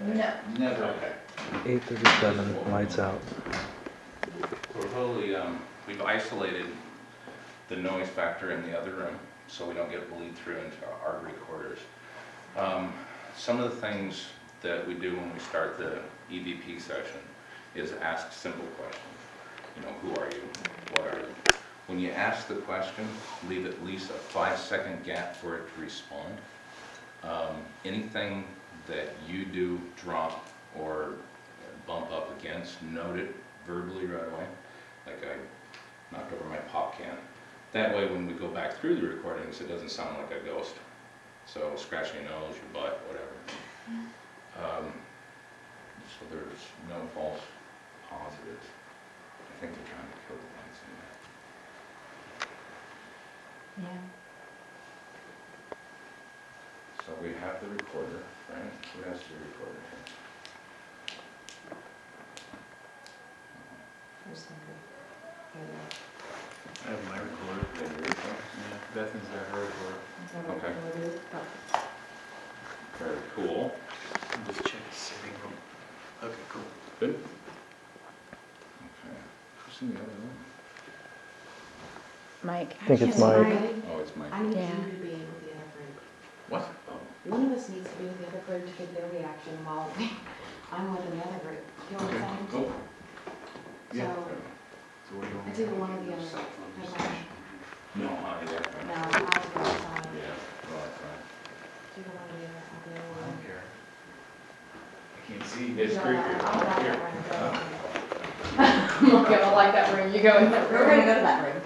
No. Never. Okay. 8:37, lights out. We're totally, we've isolated the noise factor in the other room, so we don't get bleed through into our recorders. Some of the things that we do when we start the EVP session is ask simple questions. You know, who are you? What are you? When you ask the question, leave at least a 5-second gap for it to respond. Anything that you do drop or bump up against, note it verbally right away. Like I knocked over my pop can. That way when we go back through the recordings, it doesn't sound like a ghost. So scratch your nose, your butt, whatever. So there's no false positives. I think they're trying to kill the lights in that. Yeah. So we have the recorder, right? Who has the recorder here? I have my recorder. Yeah, your recorder? Yeah, Bethany's got her recorder. Okay. Very cool. I'll just check the sitting room. Okay, cool. Good. Okay. Who's in the other room? Mike. I think it's Mike. Oh, it's Mike. I need Yeah. you to be with the other group. What? Oh. One of us needs to be with the other group to get their reaction while I'm with another group. You know what I'm saying? Cool. Yeah. So So what do you want? it's either one or the other. No, I No, yeah. I'll go outside. Yeah, well, that's right. It's either one or the other. I'll go I over. don't care. I can't see. It's creepy. I'll like Here. that room. Okay, I like that room. You go in that room. We're gonna go to that room,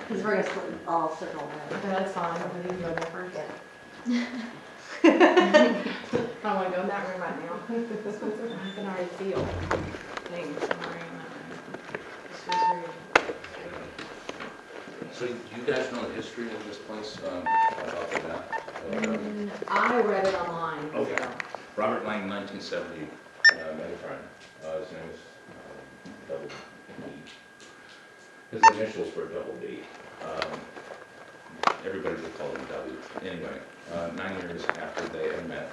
because we're gonna split all circle around. Okay, that's fine. I believe you go there first. I wanna go in that room right now. I can already feel things already in that room. This feels very. So you guys know the history of this place? About that? I read it online. Okay. so. Robert Lang, 1970, met a friend. His name was Double D. His initials were Double D. Everybody would call him Dubbie. Anyway, 9 years after they had met,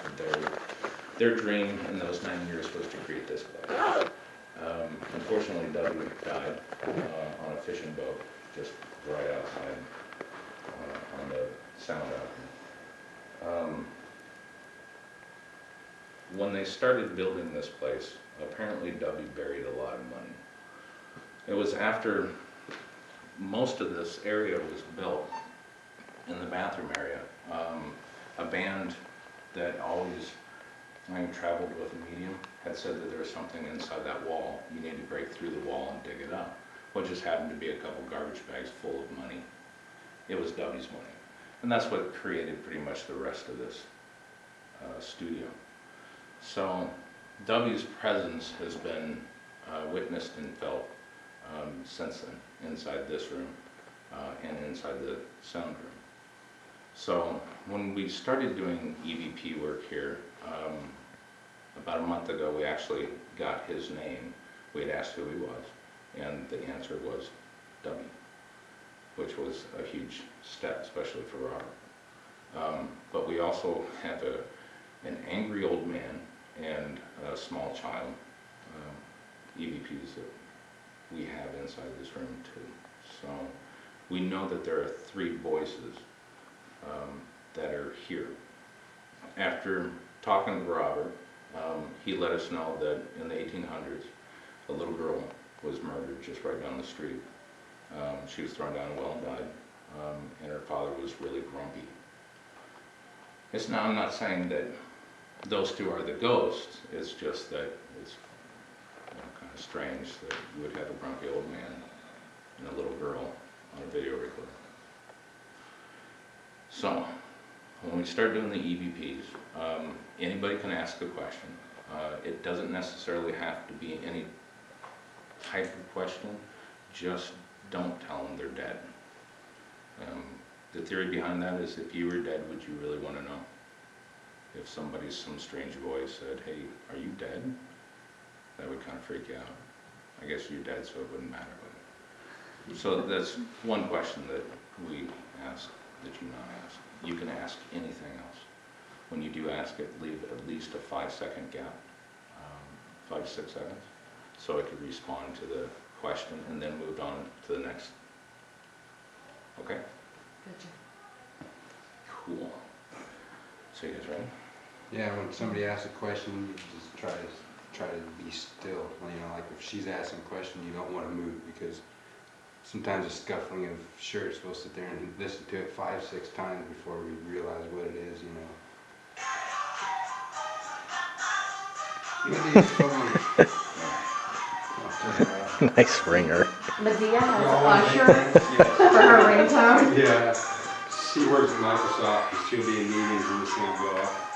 their dream in those 9 years was to create this place. Unfortunately, Dubbie died on a fishing boat just right outside on the sound out here. When they started building this place, apparently Dubbie buried a lot of money. It was after most of this area was built in the bathroom area. A band that always traveled with a medium had said that there was something inside that wall. You need to break through the wall and dig it up. What just happened to be a couple garbage bags full of money. It was Dubbie's money. And that's what created pretty much the rest of this studio. So Dubbie's presence has been witnessed and felt since then, inside this room and inside the sound room. So when we started doing EVP work here, about a month ago we actually got his name. We had asked who he was, and the answer was Dubbie, which was a huge step, especially for Robert. But we also have an angry old man and a small child, EVPs that we have inside this room too. So we know that there are 3 voices that are here. After talking to Robert, he let us know that in the 1800s, a little girl was murdered just right down the street. She was thrown down a well and died, and her father was really grumpy. I'm not saying that those 2 are the ghosts, it's just that it's kind of strange that you would have a grumpy old man and a little girl on a video recorder. So, when we start doing the EVPs, anybody can ask a question. It doesn't necessarily have to be any type of question, just don't tell them they're dead. The theory behind that is if you were dead, would you really want to know? If some strange voice said, hey, are you dead? That would kind of freak you out. I guess you're dead, so it wouldn't matter. But so that's one question that we ask that you not ask. You can ask anything else. When you do ask it, leave at least a 5-second gap 5, 6 seconds, so I could respond to the question and then moved on to the next. Okay, Gotcha. cool. So you guys ready? Yeah, when somebody asks a question, you just try to be still. You know, like if she's asking a question, you don't want to move because sometimes a scuffling of shirts, we'll sit there and listen to it 5, 6 times before we realize what it is. You know. What is phone? Nice ringer. Medea has Yeah, Usher for her ringtone. yeah, she works at Microsoft. She'll be in meetings and this thing will go off.